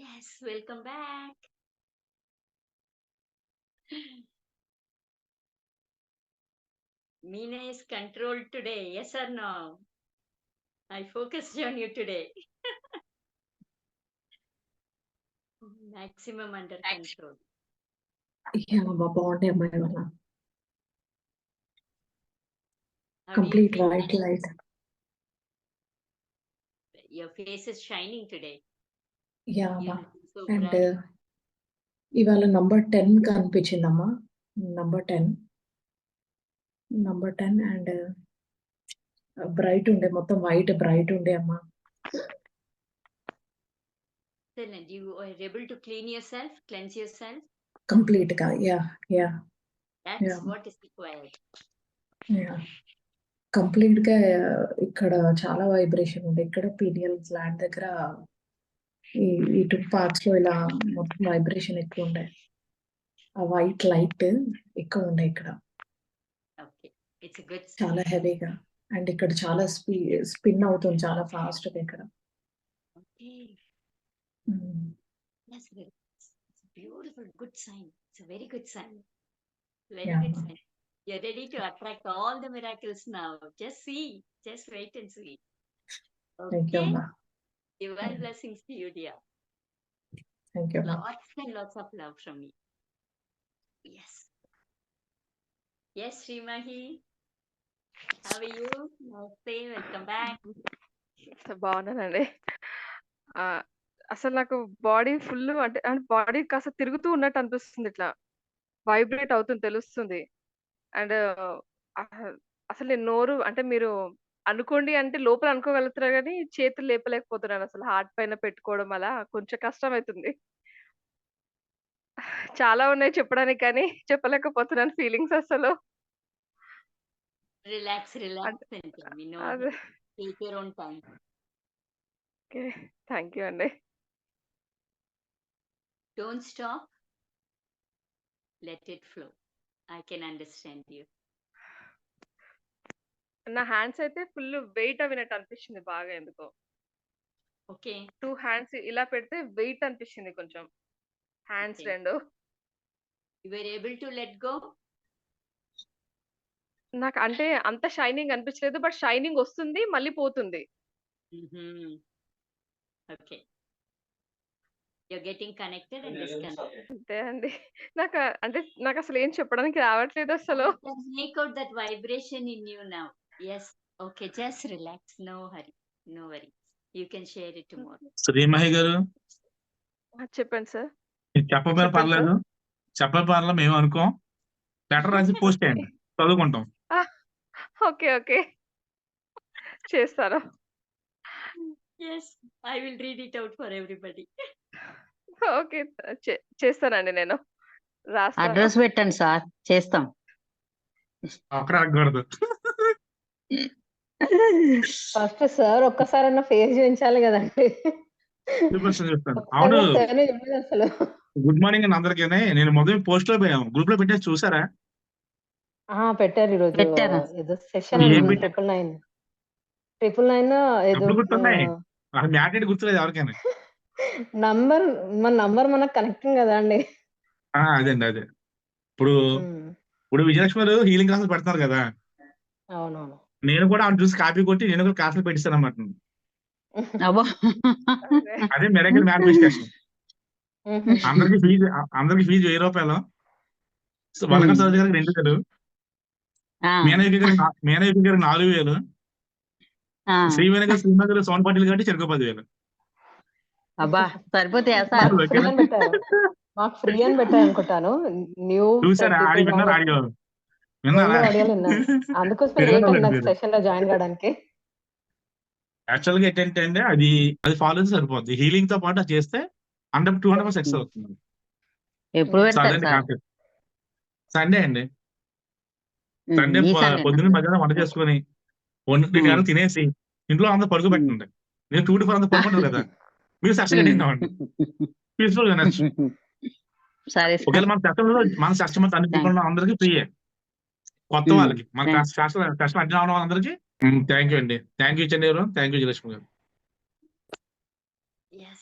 Yes, welcome back. Meena is controlled today, yes or no? I focused on you today. Maximum under control. బాగుండే అమ్మాయి వల్ల How do you complete feel? White light. Your face is shining today. Yeah You అమ్మా. look so and bright. ఇవాళ number 10 కనిపించిందమ్మా. Number 10 and bright ఉండే, మొత్తం white bright ఉండే అమ్మా. Excellent. You are able to cleanse yourself. Complete గా yeah That's Yeah. what is required. Complete గా ఇక్కడ చాలా వైబ్రేషన్ ఉండే. ఇక్కడ పీనియల్ గ్లాండ్ దగ్గర ఈ టూ పార్ట్స్ లో ఇలా మొత్తం వైబ్రేషన్ ఎక్కువ ఉండే. ఆ వైట్ లైట్ ఎక్కువ ఉండే ఇక్కడ, Okay. It's a good sign. చాలా హెవీగా. అండ్ ఇక్కడ చాలా స్పిన్ అవుతుంది చాలా ఫాస్ట్ గా ఇక్కడ. Okay. Mm. That's good. It's a beautiful, good sign. It's a very good sign. Very Yeah. good sign. You're ready to attract all the miracles now. Just see. Just wait and see. Thank you, Okay? Amma. Divine blessings to you, dear. Thank you, Amma. Lots and lots of love from me. Yes. Yes, Srimahi. How are you? Namaste. Welcome back. బాగున్నానండి. అసలు నాకు body full అంటే body కాస్త తిరుగుతూ ఉన్నట్టు అనిపిస్తుంది, ఇట్లా vibrate అవుతుంది తెలుస్తుంది. అండ్ అసలు నేను నోరు అంటే మీరు అనుకోండి అంటే లోపల అనుకోగలుగుతున్నా కానీ చేతులు లేపలేకపోతున్నాను. అసలు హార్ట్ పైన పెట్టుకోవడం అలా కొంచెం కష్టం అవుతుంది. చాలా ఉన్నాయి చెప్పడానికి కానీ చెప్పలేకపోతున్నాను ఫీలింగ్స్ అసలు. Relax, relax. We know అదే. that. Take your own time. Okay, thank you అండి. Don't stop. Let it flow. I can understand you. నా హ్యాండ్స్ అయితే ఫుల్ వెయిట్ అవినట్టు అనిపిస్తుంది బాగా, ఎందుకో. Okay. 2 హ్యాండ్స్ ఇలా పెడితే వెయిట్ అనిపిస్తుంది కొంచెం, హ్యాండ్స్ Okay. రెండు. You were able to let go? నాకు అంటే అంత షైనింగ్ అనిపించలేదు, బట్ షైనింగ్ వస్తుంది మళ్ళీ పోతుంది. Mm-hmm. Okay. You're getting connected and disconnected. అంతే అండి. నాకు అసలు ఏం చెప్పడానికి రావట్లేదు అసలు. You can make out that vibration in you now. Yes. Okay. Just relax. No hurry. No worries. You can share it tomorrow. శ్రీమహి గారు, చెప్పండి సార్. చెప్పబోయిన చెప్పండి సార్. పర్లేదు, చెప్పబోయిన మేము అనుకోం. లెటర్ రాసి పోస్ట్ చేయండి, చదువుకుంటాం. ఓకే ఓకే, చేస్తాను. Yes. I will read it out for everybody. Okay, చేస్తానండి, నేను రాస్తాను. అడ్రస్ పెట్టండి సార్, చేస్తాం. అక్కడ ఆగకూడదు. ఫస్ట్ సార్ ఒక్కసారన్నా ఫేస్ చూపించాలి కదండి. చెప్తాను. అవును, అసలు గుడ్ మార్నింగ్ అండి అందరికీ. నేను మొదలు పోస్ట్ లో గ్రూప్ లో పెట్టేసి చూసారా? పెట్టారు ఈరోజు పెట్టారా? ఏదో సెషన్ ఏం పెట్టారు? 999 ఏదో ఎప్పుడు గుర్తున్నాయి? మ్యాటర్ గుర్తులేదు ఎవరికైనా. నంబర్ మనకు కనెక్టింగ్ కదా అండి. అదే ఇప్పుడు విజయలక్ష్మి గారు హీలింగ్ క్లాసులు పెడతారు కదా. అవునవును. నేను కూడా ఆమె చూసి కాపీ కొట్టి నేను కూడా క్లాసులు పెట్టిస్తాను అన్నమాట. అబ్బో, అదే మెరకల్ మేనిఫెస్టేషన్. అందరికి ఫీజు 1000 రూపాయలు. వలకం చదువు గారికి 2000, మేనయ్య గారికి 4000, శ్రీవేణి గారు సోన్ పాటిల్ గారికి చెరుకు 10,000. అబ్బా సరిపోతాయా సార్? మాకు ఫ్రీ అని పెట్టారు అనుకుంటాను. న్యూ చూసారా? ఆడియో విన్నారా? అందుకోసం సెషన్ లో జాయిన్ కావడానికి. యాక్చువల్ గా ఏంటంటే అది ఫాలో అయితే సరిపోద్ది. హీలింగ్ తో పాటు అది చేస్తే 200% సక్సెస్ అవుతుంది. ఎప్పుడు పెడతారు సార్? సండే అండి. సండే ఈ సండే పొద్దున్న మధ్యాహ్నం వంట చేసుకుని 1 తినేసి ఇంట్లో అందరూ పడుకు పెట్టండి. నేను 2 to 4 పడుకుంటారు కదా, మీరు సెషన్ అటెండ్ అవ్వండి. పీస్ఫుల్ గా వినొచ్చు. సరే ఒకవేళ మన సెషన్ అన్ని అందరికి ఫ్రీయే. కొత్త వాళ్ళకి మన సెషన్ అటెండ్ అవ్వడం వాళ్ళందరికీ థ్యాంక్ యూ అండి. Thank you Chandi garu. Thank you Jayalakshmi garu. Yes.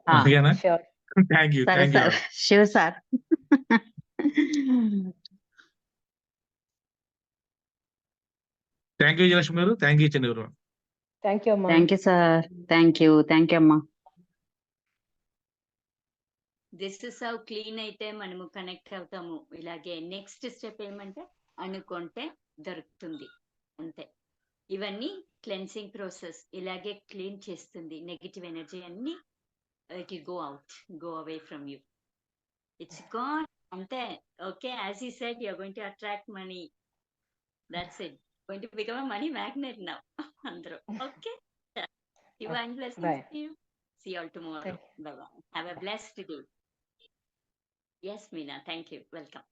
ఓకేనా? షూర్. Thank you. సరే thank you sir, all. Sure sir. Thank you Vijayalakshmi garu. Thank you Chandra garu. Thank you అమ్మా. Thank you sir. Thank you అమ్మా. దిస్ ఇస్ హౌ క్లీన్ అయితే మనము connect అవుతాము. ఇలాగే next step ఏమంటే అనుకుంటే దొరుకుతుంది అంతే. ఇవన్నీ క్లెన్సింగ్ ప్రాసెస్. ఇలాగే క్లీన్ చేస్తుంది నెగిటివ్ ఎనర్జీ అన్ని. It will go out, go away from you. It's gone అంతే. Okay, as you said you are going to attract money. That's it. Going to become a money magnet now. అందరూ okay. Divine blessings Right. to you. See you all tomorrow. Bye bye. Have a blessed day. Yes, Meena. Thank you. Welcome.